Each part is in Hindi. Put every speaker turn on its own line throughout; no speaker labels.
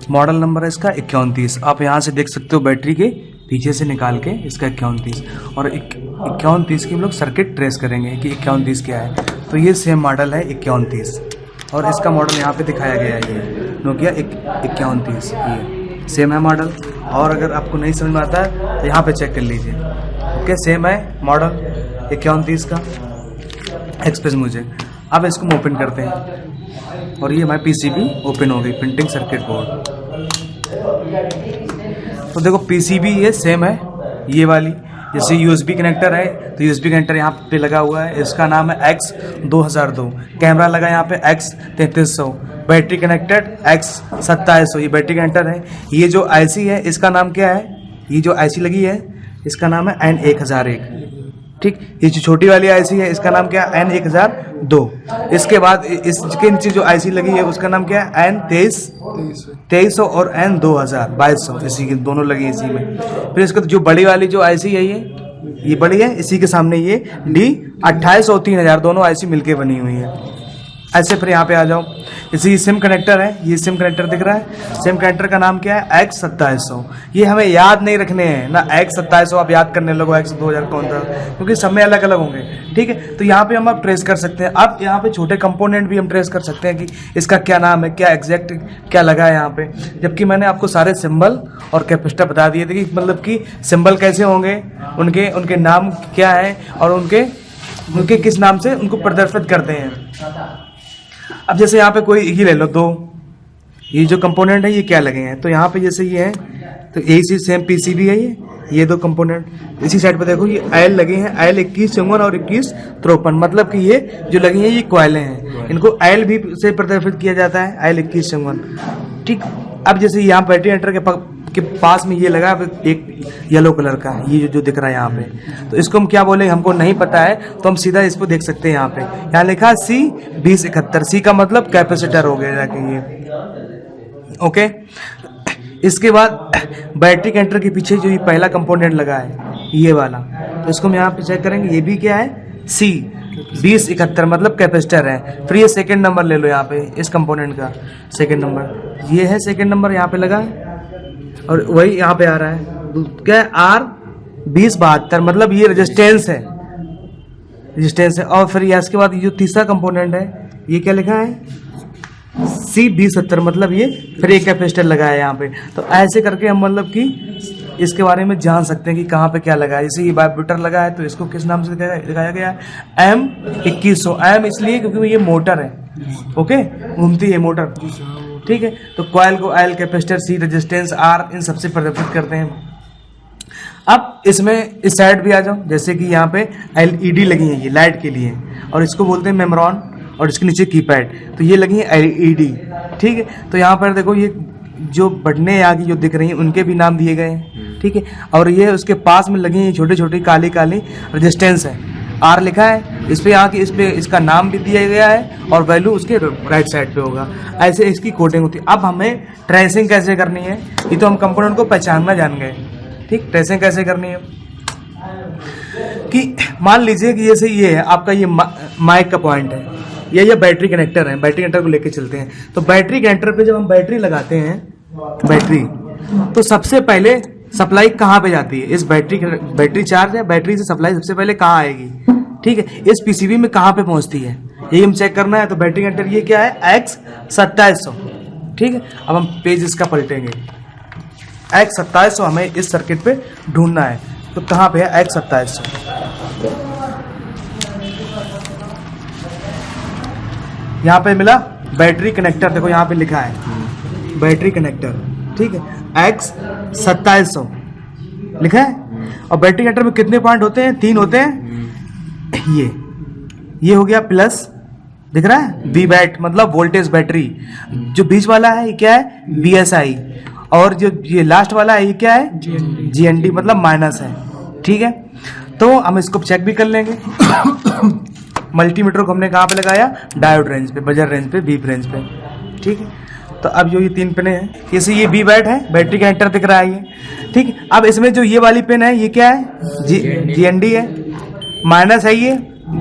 मॉडल नंबर है इसका 5130। आप यहाँ से देख सकते हो बैटरी के पीछे से निकाल के इसका 5130, और 5130 की हम लोग सर्किट ट्रेस करेंगे कि 5130 क्या है। तो ये सेम मॉडल है 5130, और इसका मॉडल यहाँ पे दिखाया गया है, ये नोकिया 5130, ये सेम है मॉडल। और अगर आपको नहीं समझ में आता है तो यहाँ पे चेक कर लीजिए। ओके, सेम है मॉडल 5130 का एक्सप्रेस म्यूजिक। अब इसको हम ओपन करते हैं, और ये हमारी पीसीबी ओपन हो गई, प्रिंटिंग सर्किट बोर्ड। तो देखो पीसीबी ये सेम है, ये वाली जैसे यूएसबी कनेक्टर है तो यूएसबी कनेक्टर यहाँ पे लगा हुआ है, इसका नाम है X2002। कैमरा लगा यहाँ पे X3300, बैटरी कनेक्टेड X2700, ये बैटरी कनेक्टर है। ये जो आईसी है इसका नाम क्या है, ये जो आईसी लगी है इसका नाम है N1001, ठीक। ये जो छोटी वाली आईसी है इसका नाम क्या है, N1002। इसके बाद इसके नीचे जो आईसी लगी है उसका नाम क्या है, N2300 और N2200, इसी के दोनों लगी है इसी में। फिर इसका जो बड़ी वाली जो आईसी है ये बड़ी है, इसी के सामने ये D2800 और 3000 दोनों आईसी मिलके बनी हुई है। ऐसे फिर यहाँ पे आ जाओ, इसी सिम कनेक्टर है, ये सिम कनेक्टर दिख रहा है, सिम कनेक्टर का नाम क्या है, X2700। ये हमें याद नहीं रखने हैं ना, X2700 आप याद करने लगो X2000 कौन था, क्योंकि सब में अलग अलग होंगे, ठीक है। तो यहाँ पे हम अब ट्रेस कर सकते हैं। अब यहाँ पे छोटे कंपोनेंट भी हम ट्रेस कर सकते हैं कि इसका क्या नाम है, क्या एग्जैक्ट क्या लगा है यहाँ पे। जबकि मैंने आपको सारे सिंबल और कैपेसिटर बता दिए थे कि मतलब कि सिंबल कैसे होंगे, उनके नाम क्या है, और उनके किस नाम से उनको प्रदर्शित करते हैं। अब जैसे यहाँ पे कोई ये ले लो, दो ये जो कंपोनेंट है ये क्या लगे हैं, तो यहाँ पे जैसे ये है तो यही चीज सेम पीसीबी है, ये दो कंपोनेंट। इसी साइड पे देखो ये आयल लगे हैं, आयल 2154 और 2153, मतलब कि ये जो लगी हैं ये कॉइलें हैं, इनको आयल भी से प्रदर्शित किया जाता है, आयल 2154, ठीक। अब जैसे यहाँ बैटरी एंटर के पास में ये लगा एक येलो कलर का, ये जो दिख रहा है यहाँ पे, तो इसको हम क्या बोले हमको नहीं पता है, तो हम सीधा इसको देख सकते हैं। यहाँ पे यहाँ लिखा C2071, C का मतलब कैपेसिटर हो गया जाके ये, ओके। इसके बाद बैटरी कैंटर के पीछे जो ये पहला कंपोनेंट लगा है ये वाला, तो इसको हम यहाँ पे चेक करेंगे, ये भी क्या है, C2071 मतलब कैपेसिटर है। फिर ये सेकंड नंबर ले लो यहाँ पे, इस कंपोनेंट का सेकंड नंबर, ये है सेकंड नंबर यहाँ पे लगा है, और वही यहाँ पे आ रहा है क्या है, R2072 मतलब ये रेजिस्टेंस है। और फिर इसके बाद ये जो तीसरा कंपोनेंट है ये क्या लिखा है, C2070 मतलब ये फिर एक कैपेसिटर लगा है यहाँ पे। तो ऐसे करके हम मतलब कि इसके बारे में जान सकते हैं कि कहाँ पे क्या लगा है। जैसे ये वाइब्रेटर लगा है तो इसको किस नाम से दिखाया गया है, M2100। M इसलिए क्योंकि ये मोटर है, ओके, घूमती है मोटर, ठीक है। तो कॉइल को oil, capacitor, C, resistance, R, इन सबसे प्रदर्शित करते हैं। अब इसमें इस साइड भी आ जाओ, जैसे कि यहाँ पे LED लगी है ये लाइट के लिए, और इसको बोलते हैं मेमोरॉन, और इसके नीचे कीपैड, तो ये लगी है LED, ठीक है। तो यहाँ पर देखो ये जो बटने यहाँ की जो दिख रही हैं उनके भी नाम दिए गए हैं, ठीक है। और ये उसके पास में लगी हैं छोटी छोटी काली काली रेजिस्टेंस है, R लिखा है इस पे, यहाँ की इस पे इसका नाम भी दिया गया है, और वैल्यू उसके राइट साइड पे होगा। ऐसे इसकी कोडिंग होती है। अब हमें ट्रेसिंग कैसे करनी है, ये तो हम कंपोनेंट को पहचानना जान गए, ठीक। ट्रेसिंग कैसे करनी है कि मान लीजिए कि जैसे ये है आपका, ये माइक का पॉइंट है, ये बैटरी कनेक्टर है, बैटरी कनेक्टर को लेके चलते हैं। तो बैटरी कनेक्टर पे जब हम बैटरी लगाते हैं, बैटरी, तो सबसे पहले सप्लाई कहाँ पे जाती है, इस बैटरी चार्ज है, बैटरी से सप्लाई सबसे पहले कहाँ आएगी, ठीक है, इस पीसीबी में कहाँ पे पहुंचती है, यही हम चेक करना है। तो बैटरी कनेक्टर ये क्या है, X2700, ठीक है। अब हम पेज इसका पलटेंगे, X2700 हमें इस सर्किट पे ढूंढना है, तो कहाँ पे है X2700, यहाँ पे मिला बैटरी कनेक्टर, देखो यहाँ पे लिखा है बैटरी कनेक्टर, ठीक है, X2700 लिखा है। और बैटरी कनेक्टर में कितने पॉइंट होते हैं, 3 होते हैं। ये हो गया प्लस, दिख रहा है, V बैट मतलब वोल्टेज बैटरी। जो बीच वाला है ये क्या है, VSI, और जो ये लास्ट वाला है ये क्या है, GND मतलब माइनस है, ठीक है। तो हम इसको चेक भी कर लेंगे। मल्टीमीटर को हमने कहाँ पे लगाया, डायोड रेंज पे, बजर रेंज पे, बीप रेंज पे, ठीक है। तो अब जो ये 3 पिने हैं, जैसे ये V बैट है, बैटरी कनेक्टर दिख रहा है ये, ठीक है। अब इसमें जो ये वाली पिन है ये क्या है, GND है, माइनस है ये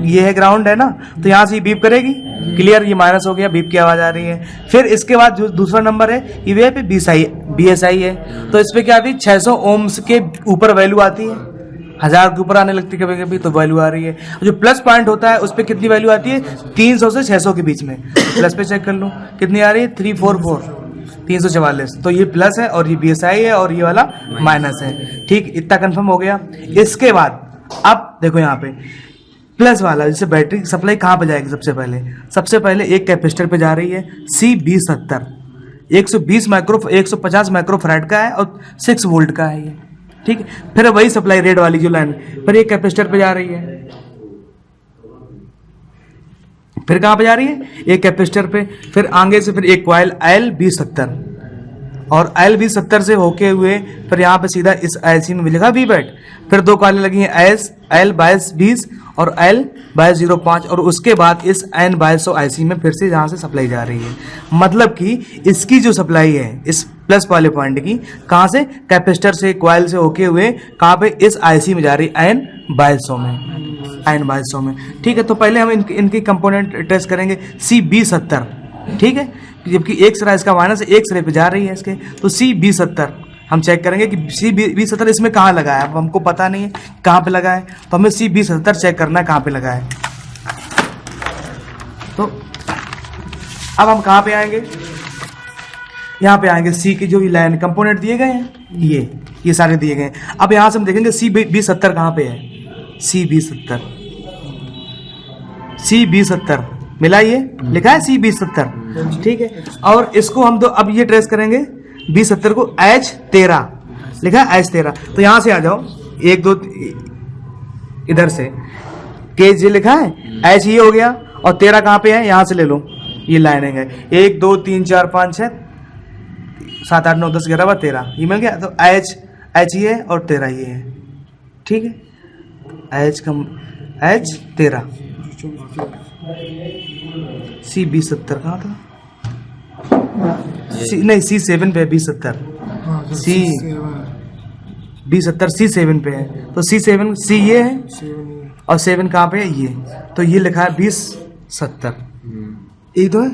ये है ग्राउंड है ना, तो यहाँ से ये बीप करेगी, क्लियर, ये माइनस हो गया, बीप की आवाज आ रही है। फिर इसके बाद जो दूसरा नंबर है ये वे पे BSI है, तो इस पे क्या आती है 600 ओम्स के ऊपर वैल्यू आती है, 1000 के ऊपर आने लगती है कभी कभी, तो वैल्यू आ रही है। जो प्लस पॉइंट होता है उस पर कितनी वैल्यू आती है 300 से 600 के बीच में, प्लस पे चेक कर लो कितनी आ रही है 344 344, तो ये प्लस है और ये BSI है और ये वाला माइनस है। ठीक, इतना कंफर्म हो गया। इसके बाद अब देखो यहाँ पे प्लस वाला, जैसे बैटरी सप्लाई कहाँ पे जाएगी, सबसे पहले एक कैपेसिटर पे जा रही है C2070, 150 माइक्रोफैराड का है और 6 वोल्ट का है ये। ठीक, फिर वही सप्लाई रेड वाली जो लाइन फिर एक कैपेसिटर पे जा रही है, फिर कहाँ पे जा रही है एक कैपेसिटर पे, फिर आगे से फिर एक कॉइल L2070 और L2070 से होके हुए फिर यहाँ पे सीधा इस IC में लिखा VBAT, फिर दो कॉइलें लगी हैं L2220 और L2205 और उसके बाद इस N2200 IC में फिर से यहाँ से सप्लाई जा रही है। मतलब कि इसकी जो सप्लाई है इस प्लस वाले पॉइंट की कहाँ से, कैपेसिटर से कॉइल से होके हुए कहाँ पे इस IC में जा रही है N2200 में। ठीक है, तो पहले हम इनकी कंपोनेंट टेस्ट करेंगे C2070। ठीक है, जबकि एक सिरा इसका माइनस एक सिरे पे जा रही है इसके, तो C2070 हम चेक करेंगे कि C2070 इसमें कहाँ लगा है। अब हमको पता नहीं है कहाँ पे लगा है, तो हमें C2070 चेक करना है कहाँ पे लगा है। तो अब हम कहाँ पे आएंगे, यहाँ पे आएंगे C की जो लाइन कंपोनेंट दिए गए हैं ये सारे दिए गए हैं। अब यहाँ से हम देखेंगे C2070 कहाँ पे है, C2070 मिला, ये लिखा है C2070। ठीक है, और इसको हम अब ये ट्रेस करेंगे 2070 को H13 लिखा है H13, तो यहां से आ जाओ 1 2 इधर से KG लिखा है H ये हो गया और 13 कहाँ पे है, यहां से ले लो, ये लाइन है 1 2 3 4 5 6 7 8 9 10 11 12 13, ये मिल गया। तो H ये है और 13 ये है। ठीक है, H13 C2070 कहाँ था, नहीं C7 पे है, C2070 C7 पे है, तो C7 C ये है और 7 कहाँ पे है ये, तो ये लिखा है 2070, एक तो है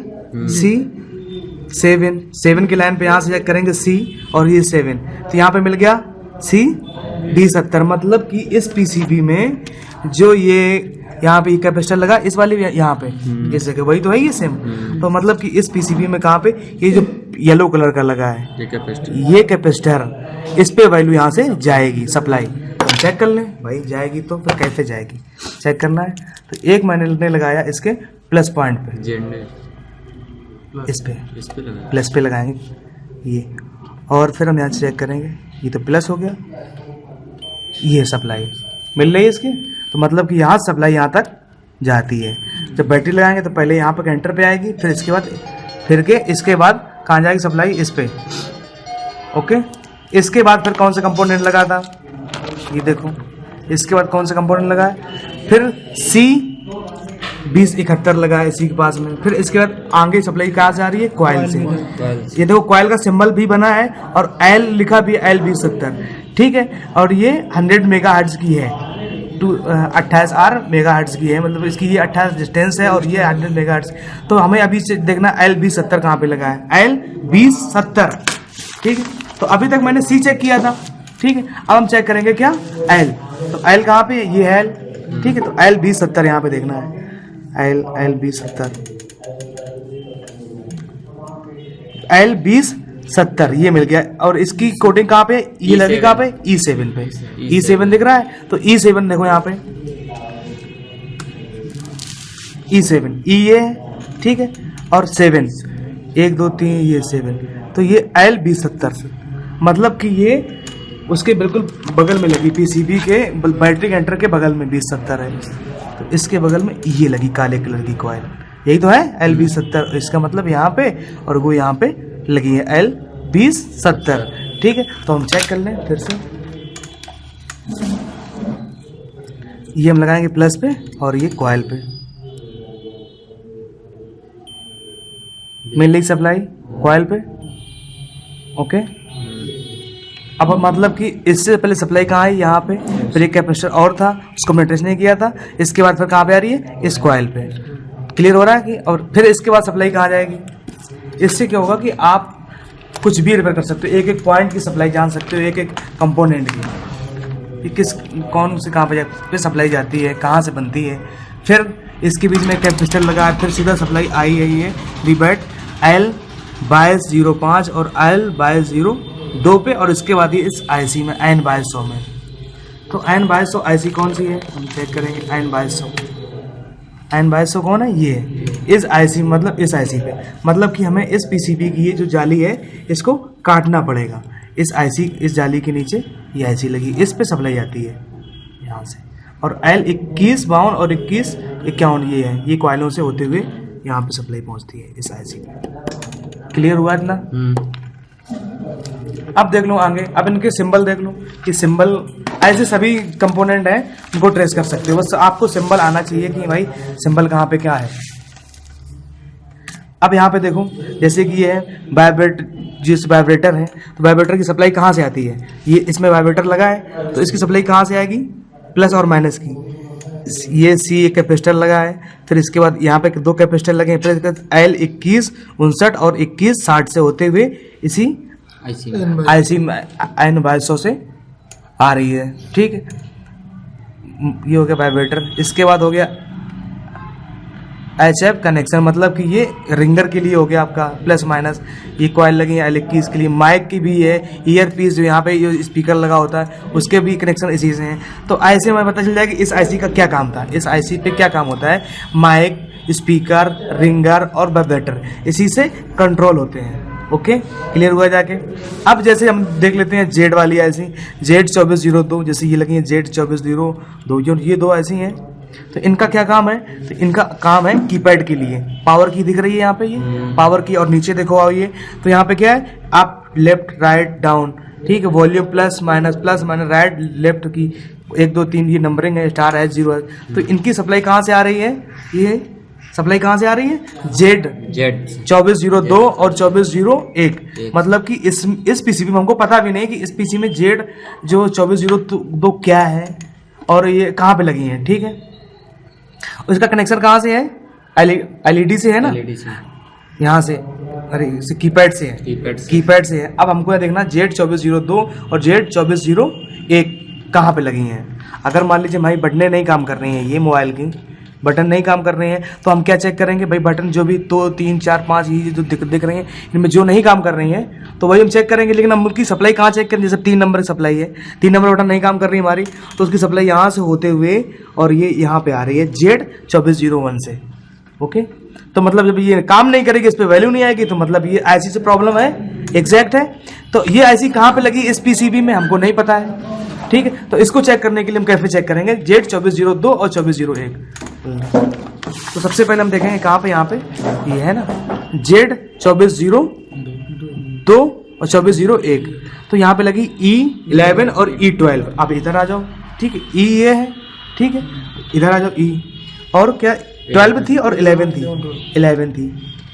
C7 की लाइन पे यहाँ से चेक करेंगे C और ये 7, तो यहाँ पे मिल गया C2070। मतलब कि इस PCB में जो ये यहाँ पे कैपेसिटर लगा इस वाली यहाँ पे जैसे कि वही तो है ये सेम, तो मतलब कि इस PCB में कहाँ पे ये जो येलो कलर का लगा है ये कैपेसिटर, इस पे वैल्यू यहाँ से जाएगी सप्लाई। तो चेक कर लें भाई, जाएगी तो फिर कैसे जाएगी चेक करना है। तो एक मैंने लगाया इसके प्लस पॉइंट पे, इस पे प्लस पे लगाएंगे ये, और फिर हम यहाँ से चेक करेंगे, ये तो प्लस हो गया, ये सप्लाई मिल रही है इसके, तो मतलब कि यहाँ सप्लाई यहाँ तक जाती है। जब बैटरी लगाएंगे तो पहले यहाँ पर कैंटर पे आएगी, फिर इसके बाद इसके बाद कहाँ जाएगी सप्लाई, इस पे। ओके, इसके बाद फिर कौन सा कंपोनेंट लगा था, ये देखो, इसके बाद कौन सा कंपोनेंट लगा है, फिर C2071 लगा है इसी के पास में। फिर इसके बाद आगे सप्लाई कहाँ से आ रही है, कॉइल से। ये देखो कॉइल का सिंबल भी बना है और L लिखा भी है L2070। ठीक है, और ये 100 मेगाहर्ट्ज की है, 28R मेगाहर्ट्ज की है, मतलब इसकी ये 28 डिस्टेंस है और ये 100 मेगाहर्ट्ज। तो हमें अभी से देखना L2070 कहाँ पे लगा है, L2070। ठीक है, तो अभी तक मैंने C चेक किया था। ठीक है, अब हम चेक करेंगे क्या, L। तो L कहाँ पे, ये है L। ठीक है, तो L2070 यहाँ पे देखना है, L2070 ये मिल गया। और इसकी कोडिंग कहाँ पे, ये लगी कहाँ पे, E7 पे। E7 दिख रहा है, तो E7 देखो यहाँ पे, E7 E ये है। ठीक है, और 7 1 2 3 ये 7, तो ये L2070, मतलब कि ये उसके बिल्कुल बगल में लगी, PCB के बैटरी कैंटर के बगल में 2070 है, तो इसके बगल में ये लगी काले कलर की कॉइल, यही तो है L2070। इसका मतलब यहाँ पे और वो यहाँ पे लगी है L2070। ठीक है, तो हम चेक कर लें फिर से, ये हम लगाएंगे प्लस पे और ये कॉइल पे, मिल रही सप्लाई कॉइल पे। ओके, अब मतलब कि इससे पहले सप्लाई कहाँ है, यहाँ पे, फिर एक कैपेसिटर और था, उसको हमने ट्रेस नहीं किया था, इसके बाद फिर कहाँ पे आ रही है, इस कॉइल पे। क्लियर हो रहा है कि, और फिर इसके बाद सप्लाई कहाँ जाएगी। इससे क्या होगा कि आप कुछ भी रिपेयर कर सकते हो, एक एक पॉइंट की सप्लाई जान सकते हो, एक एक कंपोनेंट की, कि किस कौन से कहाँ पे सप्लाई जाती है, कहाँ से बनती है। फिर इसके बीच में कैपेसिटर लगा है, फिर सीधा सप्लाई आई है ये रिबेट L2205 और L2202 पे, और इसके बाद ये इस IC में N2200 में। तो N2200 IC कौन सी है, हम चेक करेंगे। N2200 कौन है, ये इस IC, मतलब इस IC पे, मतलब कि हमें इस PCB की ये जो जाली है इसको काटना पड़ेगा। इस IC, इस जाली के नीचे ये IC लगी, इस पे सप्लाई जाती है यहाँ से। और L2152 और 2151 ये है, ये कॉइलों से होते हुए यहाँ पे सप्लाई पहुँचती है इस IC पे। क्लियर हुआ इतना। अब देख लो आगे, अब इनके सिंबल देख लो कि सिंबल ऐसे सभी कंपोनेंट हैं, उनको ट्रेस कर सकते हो, बस आपको सिंबल आना चाहिए कि भाई सिंबल कहाँ पे क्या है। अब यहाँ पे देखो, जैसे कि ये है जिस वाइब्रेटर है, तो वाइब्रेटर की सप्लाई कहाँ से आती है, ये इसमें वाइब्रेटर लगा है, तो इसकी सप्लाई कहाँ से आएगी, प्लस और माइनस की। ये C एक कैपेसिटर लगा है, फिर इसके बाद यहाँ पे 2 कैपेसिटर लगे हैं, फिर इसके बाद L2159 और 2160 से होते हुए इसी IC N2200 से आ रही है। ठीक है, ये हो गया वाइब्रेटर। इसके बाद हो गया HF कनेक्शन, मतलब कि ये रिंगर के लिए हो गया आपका प्लस माइनस। ये कॉइल लगी है L21 के लिए, माइक की भी है, ईयर पीस जो यहाँ पे जो स्पीकर लगा होता है उसके भी कनेक्शन इसी से हैं। तो ऐसे में पता चल जाएगा कि इस IC का क्या काम था, इस IC पे क्या काम होता है। माइक, स्पीकर, रिंगर और वाइब्रेटर इसी से कंट्रोल होते हैं। ओके, क्लियर हुआ जाके। अब जैसे हम देख लेते हैं जेड वाली IC, Z2402, जैसे ये लगी है Z2402, ये 2 IC हैं। तो इनका क्या काम है, तो इनका काम है कीपैड के लिए। पावर की दिख रही है यहाँ पे, ये पावर की, और नीचे देखो आओ ये, तो यहाँ पे क्या है, आप लेफ्ट राइट डाउन, ठीक है, volume plus minus right left की 1 2 3 ये नंबरिंग है, स्टार है, 0 है। तो इनकी सप्लाई कहाँ से आ रही है, ये सप्लाई कहाँ से आ रही है, जेड 2402 और 2401। मतलब कि इस पीसीबी में हमको पता भी नहीं कि इस पीसी में जेड जो 2402 क्या है और ये कहाँ पे लगी है। ठीक है, उसका कनेक्शन कहाँ से है, एलईडी से है ना, यहाँ से, अरे कीपैड से है, कीपैड से है। अब हमको यह देखना Z2402 और Z2401 कहाँ पे लगी हैं। अगर मान लीजिए भाई बटनें नहीं काम कर रही हैं, ये मोबाइल की बटन नहीं काम कर रहे हैं, तो हम क्या चेक करेंगे भाई, बटन जो भी 2 3 4 5 ये जो दिख रहे हैं, इनमें जो नहीं काम कर रही हैं तो वही हम चेक करेंगे। लेकिन हम उनकी सप्लाई कहाँ चेक करेंगे, जैसे 3 नंबर की सप्लाई है, 3 नंबर बटन नहीं काम कर रही हमारी, तो उसकी सप्लाई यहाँ से होते हुए और ये यहाँ पे आ रही है Z2401 से। ओके, तो मतलब जब ये काम नहीं करेगी, इस पर वैल्यू नहीं आएगी, तो मतलब ये IC से प्रॉब्लम है, एग्जैक्ट है। तो ये IC कहाँ पे लगी इस PCB में हमको नहीं पता है। ठीक है, तो इसको चेक करने के लिए हम कैसे चेक करेंगे, Z2402 और 2401। तो सबसे पहले हम देखेंगे कहाँ पे, यहाँ पे ये है ना Z2402 और 2401। तो यहाँ पे लगी E11 और E12। आप इधर आ जाओ, ठीक है, E ये है, ठीक है, इधर आ जाओ E, और क्या 12 थी और 11 थी,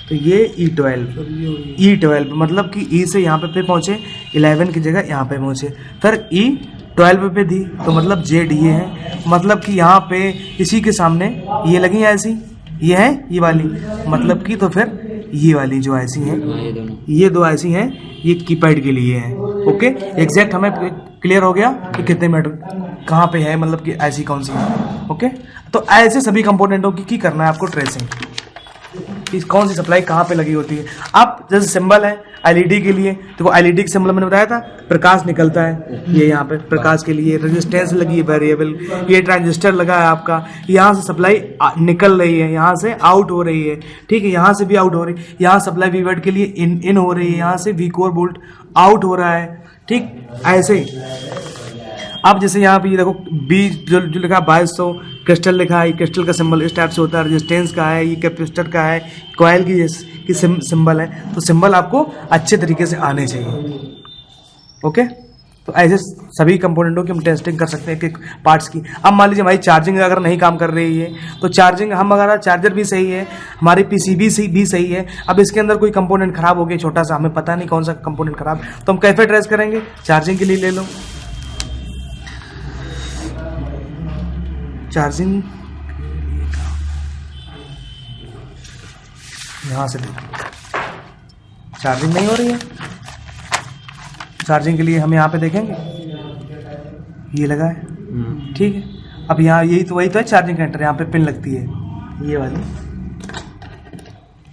तो ये E12 मतलब कि E से यहाँ पे पहुँचे, 11 की जगह यहाँ पे पहुँचे, फिर E12 पे थी, तो मतलब Z ये है, मतलब कि यहाँ पे इसी के सामने ये लगी ऐसी, ये है ये वाली, मतलब कि तो फिर ये वाली जो IC है, ये 2 IC हैं, ये कीपैड के लिए है। ओके, एग्जैक्ट हमें क्लियर हो गया कि कितने मीटर कहाँ पे है, मतलब कि IC कौन सी है। ओके, तो ऐसे सभी कंपोनेंटों की करना है आपको ट्रेसिंग, कि कौन सी सप्लाई कहाँ पे लगी होती है। अब जैसे सिंबल है एलईडी के लिए, तो वो एलईडी का सिंबल मैंने बताया था, प्रकाश निकलता है, ये यहाँ पे प्रकाश के लिए रेजिस्टेंस लगी है वेरिएबल, ये ट्रांजिस्टर लगा है आपका, यहाँ से सप्लाई निकल रही है, यहाँ से आउट हो रही है। ठीक है, यहाँ से भी आउट हो रही है, यहाँ सप्लाई वीवेट के लिए इन हो रही है, यहाँ से V4 वोल्ट आउट हो रहा है। ठीक, ऐसे ही अब जैसे यहाँ पे ये देखो बी जो लिखा है 2200, क्रिस्टल लिखा है, क्रिस्टल का सिंबल इस टाइप से होता है, रेजिस्टेंस का है, ये कैपेसिटर का है, कॉइल की सिंबल है। तो सिंबल आपको अच्छे तरीके से आने चाहिए। ओके, तो तो ऐसे सभी कंपोनेंटों की हम टेस्टिंग कर सकते हैं एक एक पार्ट्स की। अब मान लीजिए हमारी चार्जिंग अगर नहीं काम कर रही है तो चार्जिंग हम अगर चार्जर भी सही है, हमारी पीसीबी भी सही है, अब इसके अंदर कोई कंपोनेंट खराब हो गया छोटा सा, हमें पता नहीं कौन सा कंपोनेंट खराब, तो हम कैसे ट्रेस करेंगे? चार्जिंग के लिए ले लो, चार्जिंग यहाँ से देखो, चार्जिंग नहीं हो रही है। चार्जिंग के लिए हम यहाँ पे देखेंगे, ये लगा है, ठीक है। अब यहाँ यही तो वही तो है चार्जिंग कनेक्टर, यहाँ पे पिन लगती है, ये वाली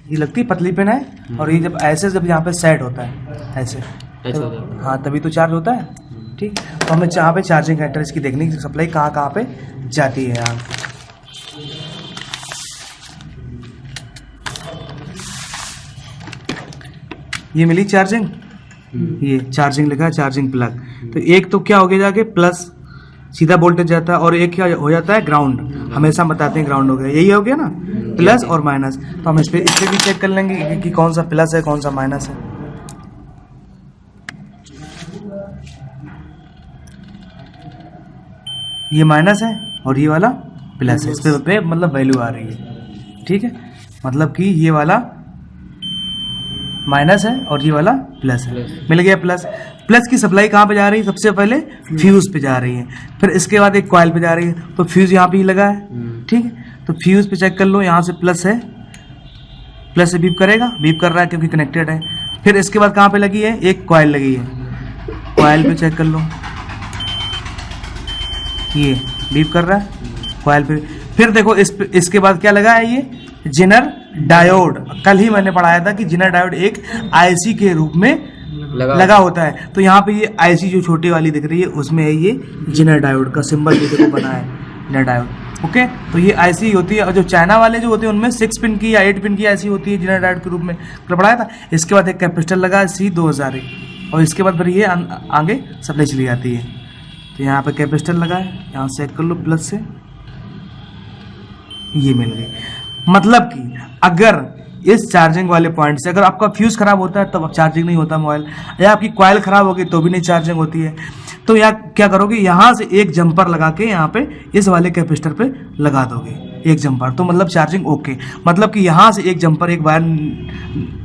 ये लगती है, पतली पिन है, और ये जब ऐसे जब यहाँ पे सेट होता है ऐसे तो, हाँ तभी तो चार्ज होता है, ठीक। तो हमें यहाँ पे चार्जिंग कनेक्टर इसकी देखने की सप्लाई कहाँ पे जाती है। यहाँ ये मिली चार्जिंग, ये चार्जिंग लिखा है, चार्जिंग प्लग। तो एक तो क्या हो गया जाके प्लस सीधा वोल्टेज जाता है, और एक क्या हो जाता है ग्राउंड, हमेशा बताते हैं ग्राउंड हो गया, यही हो गया ना, प्लस और माइनस। तो हम इस पे भी चेक कर लेंगे कि कौन सा प्लस है कौन सा माइनस है। ये माइनस है और ये वाला प्लस है, इस पे मतलब वैल्यू आ रही है, ठीक है। मतलब कि ये वाला माइनस है और ये वाला प्लस है, मिल गया प्लस। प्लस की सप्लाई कहाँ पे जा रही है? सबसे पहले फ्यूज पे जा रही है, फिर इसके बाद एक कॉइल पे जा रही है, तो फ्यूज यहाँ पे ही लगा है, ठीक है। तो फ्यूज पे चेक कर लो, यहाँ से प्लस है, प्लस से बीप करेगा, बीप कर रहा है क्योंकि कनेक्टेड है। फिर इसके बाद कहाँ पे लगी है? एक कॉइल लगी है, कॉइल पे चेक कर लो, ये बीप कर रहा है कॉइल पे। फिर देखो इसके बाद क्या लगा है? ये जिनर डायोड। कल ही मैंने पढ़ाया था कि जिनर डायोड एक आईसी के रूप में लगा होता है। तो यहाँ पे ये आईसी जो छोटी वाली दिख रही है उसमें है ये जिनर डायोड का सिंबल, ये देखो बना है जिनर डायोड। ओके, तो ये आईसी होती है, और जो चाइना वाले जो होते हैं उनमें 6 पिन की या 8 पिन की आईसी होती है जिनर डायोड के रूप में, कल पढ़ाया था। इसके बाद एक कैपेसिटर लगा है C2000, और इसके बाद फिर ये आगे सप्लाई चली जाती है। तो यहाँ पे कैपेसिटर लगा है, यहाँ से चेक कर लो प्लस से, ये मिल गई। मतलब कि अगर इस चार्जिंग वाले पॉइंट से अगर आपका फ्यूज खराब होता है तब अब चार्जिंग नहीं होता मोबाइल, या आपकी कॉइल खराब होगी तो भी नहीं चार्जिंग होती है। तो या क्या करोगे, यहाँ से एक जंपर लगा के यहाँ पे इस वाले कैपेसिटर पे लगा दोगे एक जंपर, तो मतलब चार्जिंग ओके। मतलब कि यहाँ से एक जंपर एक वायर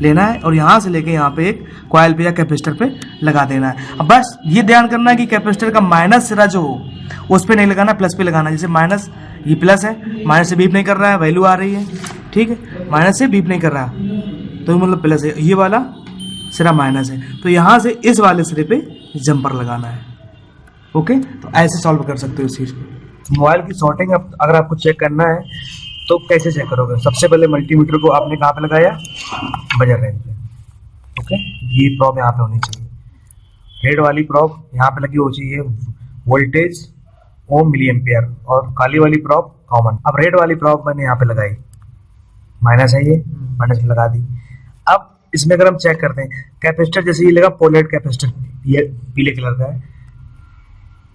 लेना है और यहाँ से लेके यहाँ पे एक कॉइल पे या कैपेसिटर पे लगा देना है। अब बस ये ध्यान करना है कि कैपेसिटर का माइनस सिरा जो हो उस पर नहीं लगाना, प्लस पे लगाना। जैसे माइनस, ये प्लस है, माइनस से बीप नहीं कर रहा है, वैल्यू आ रही है, ठीक है, माइनस से बीप नहीं कर रहा तो मतलब प्लस है, ये वाला सिरा माइनस है, तो यहाँ से इस वाले सिरे पे जंपर लगाना है। ओके, तो ऐसे सॉल्व कर सकते हो इस चीज़ को। मोबाइल की शॉर्टिंग अगर आपको चेक करना है तो कैसे चेक करोगे? सबसे पहले मल्टीमीटर को आपने कहाँ पे लगाया? बजर रेंज पे। ओके, ये प्रॉब यहाँ पे होनी चाहिए, रेड वाली प्रॉब यहाँ पे लगी हो चाहिए, वोल्टेज ओम मिली एम्पियर, और काली वाली प्रॉब कॉमन। अब रेड वाली प्रॉब मैंने यहाँ पे लगाई, माइनस है, ये माइनस पे लगा दी। अब इसमें अगर हम चेक करते हैं कैपेसिटर, जैसे ये लगा पोलेट कैपेसिटर, ये पीले कलर का है,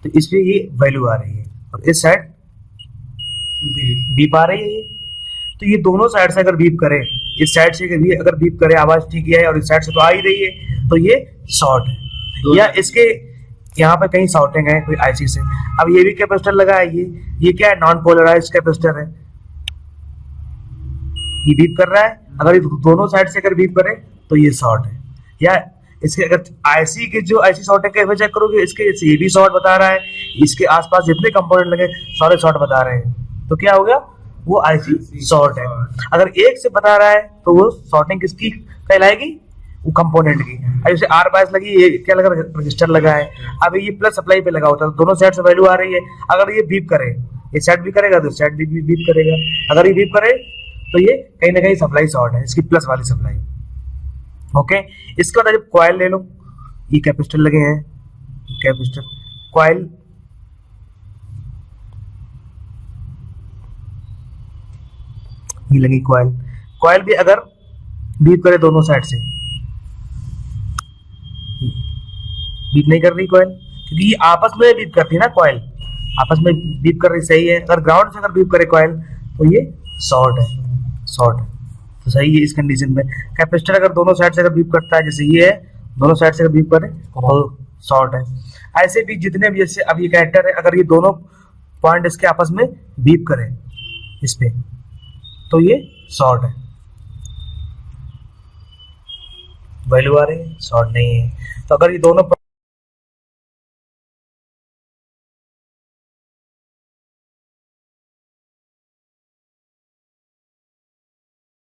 तो इस पे ये वैल्यू आ रही है, और इस साइड बीप आ रही है। तो ये दोनों साइड से अगर बीप करे, इस साइड से भी अगर बीप करे, आवाज ठीक है, और इस साइड से तो आ ही रही है, तो ये शॉर्ट है, या इसके यहाँ पे कहीं शॉर्टिंग है कोई आईसी से। अब ये भी कैपेसिटर लगा है, ये क्या है? नॉन पोलराइज्ड कैपेसिटर है, ये बीप कर रहा है। अगर ये दोनों साइड से अगर बीप करे तो ये शॉर्ट है। या इसके अगर आईसी के जो आईसी शॉर्टिंग कैसे चेक करोगे? इसके ये भी शॉर्ट बता रहा है, इसके आसपास जितने कंपोनेंट लगे सारे शॉर्ट बता रहे हैं, तो क्या हो गया? वो आईसी शॉर्ट है। अगर एक से बता रहा है तो वो शॉर्टिंग किसकी कहलाएगी? वो कंपोनेंट की। जैसे R22 लगी, ये क्या लगा? रजिस्टर लगा है। अब ये प्लस सप्लाई पे लगा होता है, दोनों साइड से वैल्यू आ रही है। अगर ये बीप करे, ये साइड भी करेगा तो साइड भी बीप करेगा। अगर ये बीप करे तो ये कहीं ना कहीं सप्लाई शॉर्ट है, इसकी प्लस वाली सप्लाई। ओके, इसके बाद जब कॉइल ले लो, ये कैपेसिटर लगे हैं, कैपेसिटर कॉइल, ये लगी कॉइल। कॉइल भी अगर बीप करे दोनों साइड से, बीप नहीं कर रही कॉइल, क्योंकि ये आपस में बीप करती है ना, कॉइल आपस में बीप कर रही, सही है। अगर ग्राउंड से अगर बीप करे कॉइल तो ये शॉर्ट है, शॉर्ट है, तो सही है इस कंडीशन में। कैपेसिटर अगर दोनों साइड से अगर बीप करता है, जैसे ये है, दोनों साइड से अगर बीप करे तो शॉर्ट है। ऐसे भी जितने भी, जैसे अब ये कैरेक्टर है, अगर ये दोनों पॉइंट इसके आपस में बीप करें इस पे, तो ये शॉर्ट है, वैल्यू आ रही है, शॉर्ट नहीं है। तो अगर ये दोनों